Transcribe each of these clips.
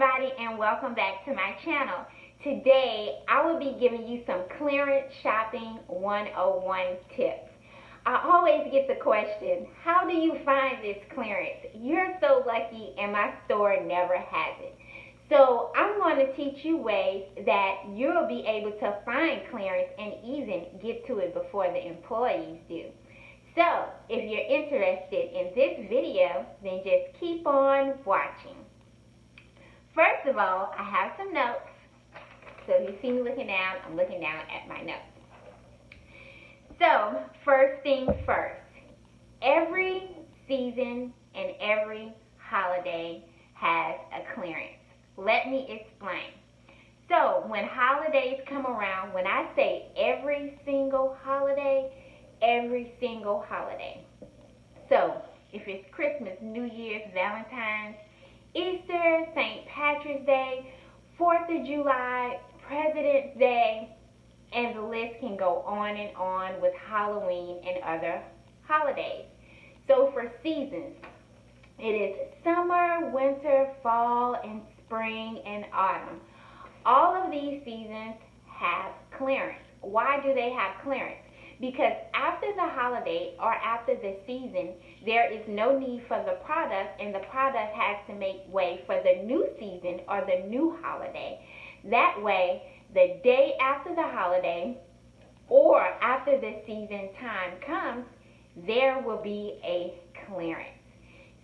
everybody, and welcome back to my channel. Today I will be giving you some clearance shopping 101 tips. I always get the question, how do you find this clearance? You're so lucky and my store never has it. So I'm going to teach you ways that you'll be able to find clearance and even get to it before the employees do. So if you're interested in this video, then just keep on watching. First of all, I have some notes. So if you see me looking down, I'm looking down at my notes. So, first thing first, every season and every holiday has a clearance. Let me explain. So, when holidays come around, when I say every single holiday, every single holiday. So, if it's Christmas, New Year's, Valentine's, Easter, St. Patrick's Day, 4th of July, President's Day, and the list can go on and on with Halloween and other holidays. So for seasons, it is summer, winter, fall, and spring, and autumn. All of these seasons have clearance. Why do they have clearance? Because after the holiday or after the season, there is no need for the product, and the product has to make way for the new season or the new holiday. That way, the day after the holiday or after the season time comes, there will be a clearance.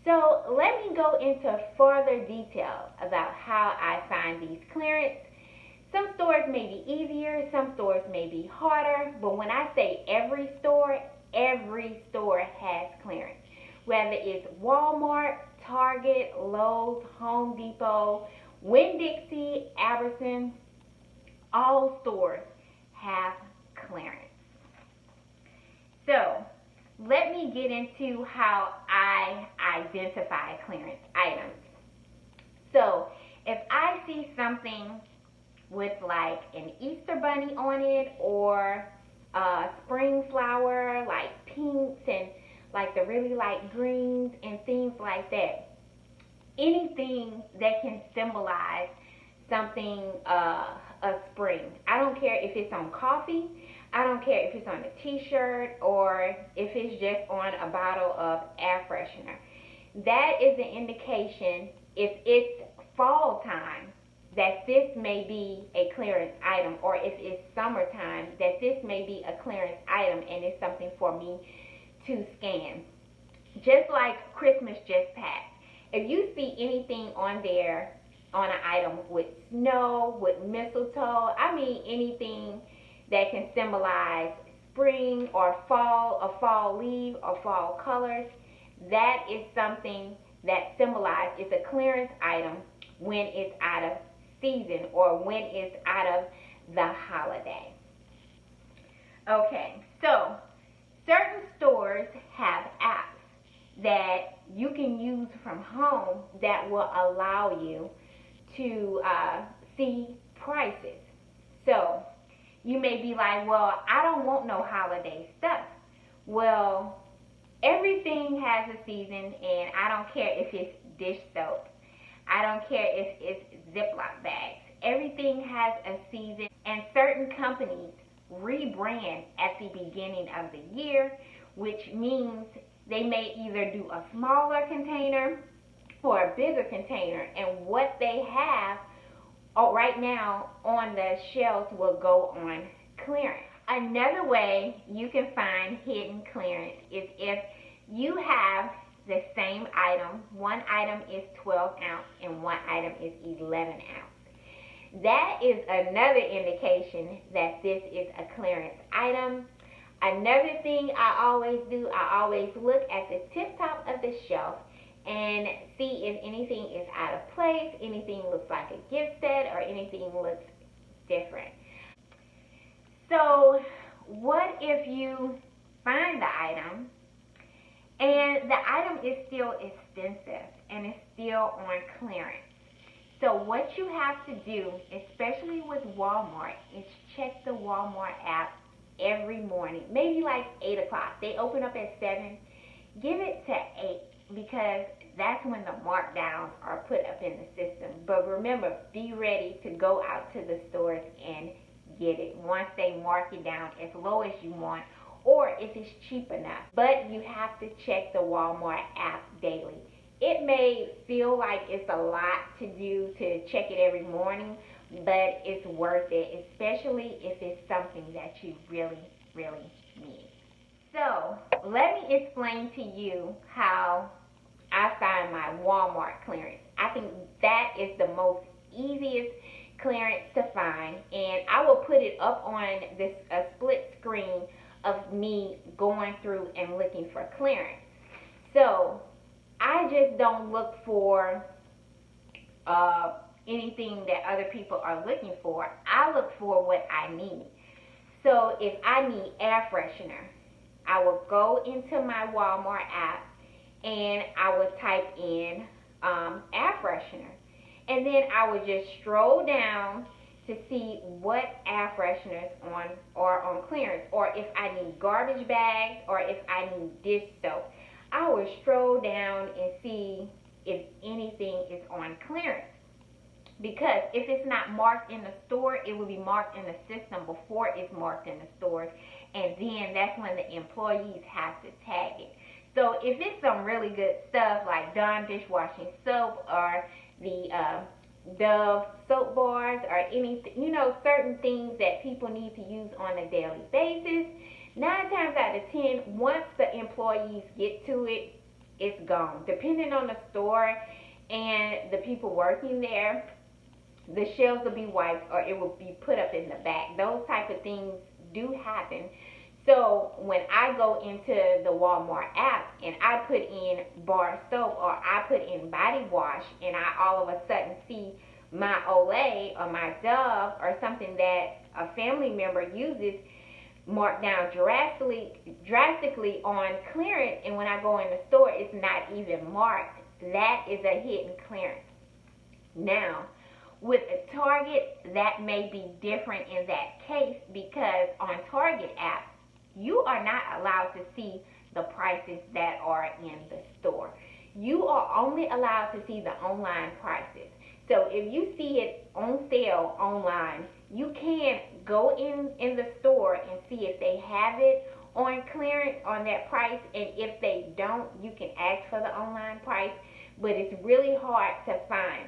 So let me go into further detail about how I find these clearance. Some stores may be easier, some stores may be harder, but when I say every store has clearance. Whether it's Walmart, Target, Lowe's, Home Depot, Winn-Dixie, Albertsons, all stores have clearance. So, let me get into how I identify clearance items. So, if I see something with like an Easter bunny on it or a spring flower like pinks and like the really light greens and things like that, anything that can symbolize something of spring. I don't care if it's on coffee, I don't care if it's on a t-shirt or if it's just on a bottle of air freshener. That is an indication, if it's fall time, that this may be a clearance item, or if it's summertime, that this may be a clearance item and it's something for me to scan. Just like Christmas just passed. If you see anything on there, on an item with snow, with mistletoe, I mean anything that can symbolize spring or fall leaf or fall colors, that is something that symbolizes, it's a clearance item when it's out of season or when it's out of the holiday. Okay, so certain stores have apps that you can use from home that will allow you to see prices. So you may be like, well, I don't want no holiday stuff. Well, everything has a season, and I don't care if it's dish soap. I don't care if it's Ziploc bags. Everything has a season, and certain companies rebrand at the beginning of the year, which means they may either do a smaller container or a bigger container, and what they have right now on the shelves will go on clearance. Another way you can find hidden clearance is if you have the same item. One item is 12 ounce and one item is 11 ounce. That is another indication that this is a clearance item. Another thing I always do, I always look at the tip top of the shelf and see if anything is out of place, anything looks like a gift set, or anything looks different. So what if you find the item and the item is still expensive and it's still on clearance? So what you have to do, especially with Walmart, is check the Walmart app every morning, maybe like 8 o'clock. They open up at 7. Give it to 8, because that's when the markdowns are put up in the system. But remember, be ready to go out to the stores and get it once they mark it down as low as you want, or if it's cheap enough. But you have to check the Walmart app daily. It may feel like it's a lot to do to check it every morning, but it's worth it, especially if it's something that you really, really need. So let me explain to you how I find my Walmart clearance. I think that is the most easiest clearance to find, and I will put it up on this a split screen of me going through and looking for clearance. So I just don't look for anything that other people are looking for. I look for what I need. So if I need air freshener, I will go into my Walmart app and I will type in air freshener. And then I would just stroll down to see what air fresheners are on clearance, or if I need garbage bags, or if I need dish soap. I would stroll down and see if anything is on clearance. Because if it's not marked in the store, it will be marked in the system before it's marked in the stores, and then that's when the employees have to tag it. So if it's some really good stuff like Dawn dishwashing soap, or the Dove soap bars, or anything, certain things that people need to use on a daily basis, 9 times out of 10, once the employees get to it, it's gone. Depending on the store and the people working there, the shelves will be wiped or it will be put up in the back. Those type of things do happen. So when I go into the Walmart app and I put in bar soap, or I put in body wash, and I all of a sudden see my Olay or my Dove or something that a family member uses marked down drastically on clearance, and when I go in the store it's not even marked, that is a hidden clearance. Now, with a Target, that may be different in that case, because on Target app, you are not allowed to see the prices that are in the store. You are only allowed to see the online prices. So if you see it on sale online, you can go in the store and see if they have it on clearance on that price, and if they don't, you can ask for the online price, but it's really hard to find.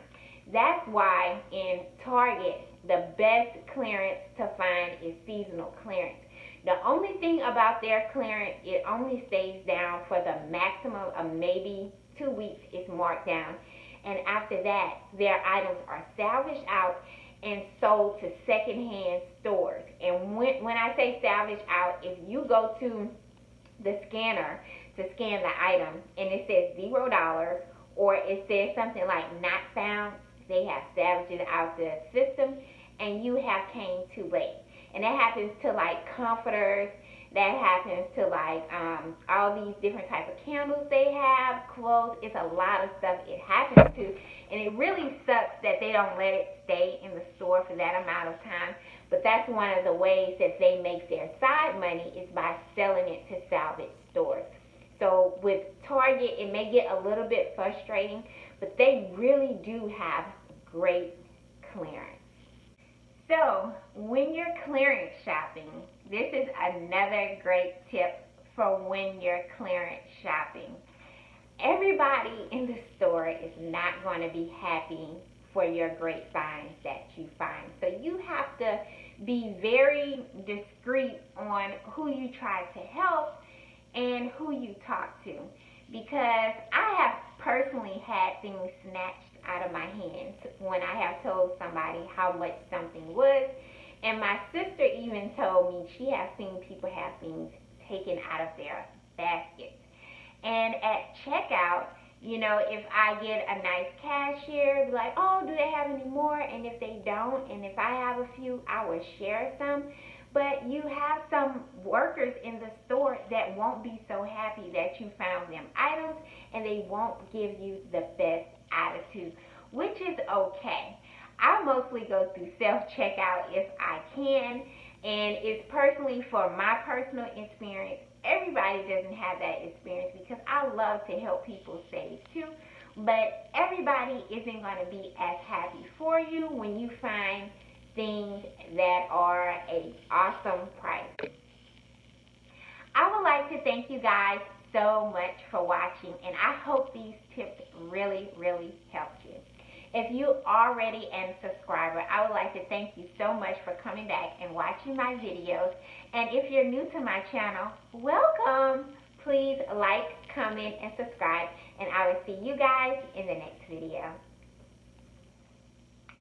That's why in Target, the best clearance to find is seasonal clearance. The only thing about their clearance, it only stays down for the maximum of maybe 2 weeks. It's marked down. And after that, their items are salvaged out and sold to secondhand stores. And when I say salvage out, if you go to the scanner to scan the item and it says $0, or it says something like not found, they have salvaged it out the system and you have came too late. And that happens to like comforters, that happens to like all these different types of candles they have, clothes. It's a lot of stuff it happens to, and it really sucks that they don't let it stay in the store for that amount of time. But that's one of the ways that they make their side money, is by selling it to salvage stores. So with Target, it may get a little bit frustrating, but they really do have great clearance. So when you're clearance shopping, this is another great tip for when you're clearance shopping. Everybody in the store is not going to be happy for your great finds that you find. So you have to be very discreet on who you try to help and who you talk to, because I have personally had things snatched out of my hands when I have told somebody how much something was. And my sister even told me she has seen people have things taken out of their baskets. And at checkout, if I get a nice cashier, be like, oh, do they have any more? And if they don't, and if I have a few, I will share some. But you have some workers in the store that won't be so happy that you found them items, and they won't give you the best attitude, which is okay. I mostly go through self-checkout if I can, and it's personally for my personal experience. Everybody doesn't have that experience, because I love to help people save too. but everybody isn't going to be as happy for you when you find things that are a awesome price. I would like to thank you guys so much for watching, and I hope these tips really, really helped you. If you already a subscriber, I would like to thank you so much for coming back and watching my videos. And if you're new to my channel, welcome. Please like, comment, and subscribe, and I will see you guys in the next video.